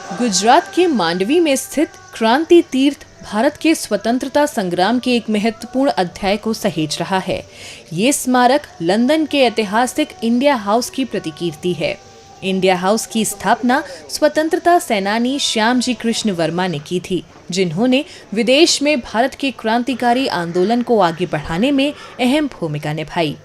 गुजरात के मांडवी में स्थित क्रांति तीर्थ भारत के स्वतंत्रता संग्राम के एक महत्वपूर्ण अध्याय को सहेज रहा है। ये स्मारक लंदन के ऐतिहासिक इंडिया हाउस की प्रतिकीर्ति है। इंडिया हाउस की स्थापना स्वतंत्रता सेनानी श्यामजी कृष्ण वर्मा ने की थी, जिन्होंने विदेश में भारत के क्रांतिकारी आंदोलन को आगे बढ़ाने में अहम भूमिका निभाई।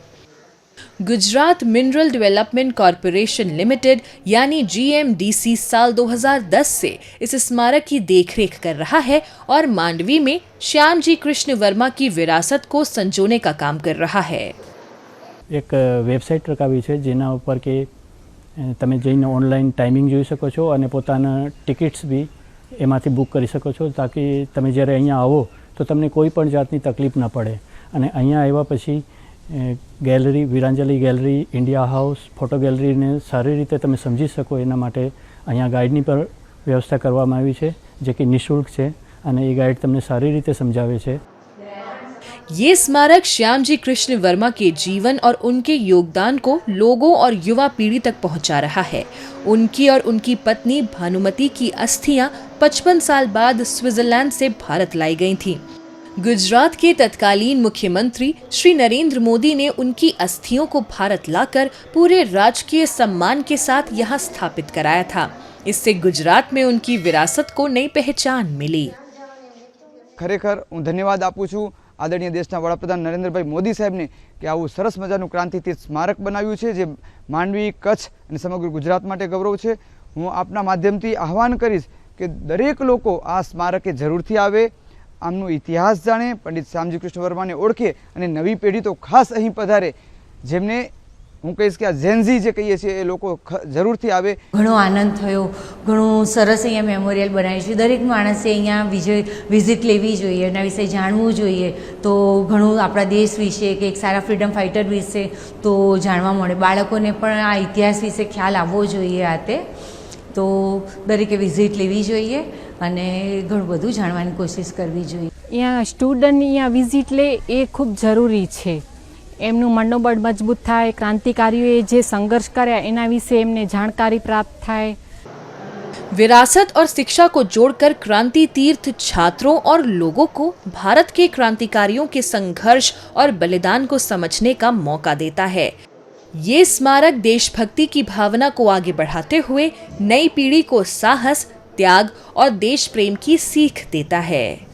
Gujarat mineral development corporation limited यानी GMDC साल 2010 से इस स्मारक की देखरेख कर रहा है और मांडवी में श्यामजी कृष्ण वर्मा की विरासत को संजोने का काम कर रहा है। एक वेबसाइट रखावी है जेना ऊपर के તમે જઈને ઓનલાઈન ટાઈમિંગ જોઈ શકો છો અને પોતાના ટિકિટ્સ બી એમાંથી બુક કરી શકો છો તાકી તમે જ્યારે અહીંયા આવો તો તમને કોઈ પણ જાતની તકલીફ ન પડે અને અહીંયા આવ્યા પછી gallery Veeranjali gallery India house photo ગેલેરીને સારી રીતે તમે સમજી શકો એના માટે અહીંયા ગાઈડની પણ વ્યવસ્થા કરવામાં આવી છે જે કે નિઃશુલ્ક છે અને એ ગાઈડ તમને સારી રીતે સમજાવે છે। ये स्मारक श्यामजी कृष्ण वर्मा के जीवन और उनके योगदान को लोगों और युवा पीढ़ी तक पहुंचा रहा है। उनकी और उनकी पत्नी भानुमति की अस्थियां 55 साल बाद स्विट्जरलैंड से भारत लाई गई थीं। गुजरात के तत्कालीन मुख्यमंत्री श्री नरेंद्र मोदी ने उनकी अस्थियों को भारत लाकर पूरे राजकीय सम्मान के साथ यहाँ स्थापित कराया था। इससे गुजरात में उनकी विरासत को नई पहचान मिली। खरेखर हूँ धन्यवाद आपू छूँ आदरणीय देशना वडाप्रधान नरेंद्रभाई मोदी साहेब ने कि आवुं सरस मजानुं क्रांति तीर्थ स्मारक बनाव्युं छे जे मांडवी कच्छ अने समग्र गुजरात माटे गौरव छे। हूँ आपना माध्यमथी आह्वान करीश कि दरेक लोको आ स्मारके जरूरथी आवे, आमनो इतिहास जाणे, पंडित श्यामजी कृष्ण वर्माने ओळखे अने नवी पेढ़ी तो खास अहीं पधारे जेमने हूँ कहीश कि आ जेनजी जे कहीए छीए ए लोको जरूरथी आवे। घणो आनंद थयो, घणो सरस अहींया मेमोरियल बनाव्युं छे। दरेक माणसे अहींया विजिट लेवी जोईए, एना विषे जाणवुं जोईए तो घणुं आपणा देश विषे के एक सारा फ्रीडम फाइटर विषे तो जाणवा मळे। बाळकोने पण आ इतिहास विषे ख्याल आवવો જોઈએ आ ते तो दरेके विजिट लेवी जोईए अने घणुं बधुं जाणवानी कोशिश करवी जोईए। अहींया स्टुडન્ટ अहींया विजिट ले ए खूब जरूरी छे। एमનું मनोबળ मजबूत थाय, क्रांतिकारीओए जे संघर्ष कर्या एना विषे एमने जानकारी प्राप्त थाय। विरासत और शिक्षा को जोड़कर क्रांति तीर्थ छात्रों और लोगों को भारत के क्रांतिकारियों के संघर्ष और बलिदान को समझने का मौका देता है। ये स्मारक देशभक्ति की भावना को आगे बढ़ाते हुए नई पीढ़ी को साहस, त्याग और देश प्रेम की सीख देता है।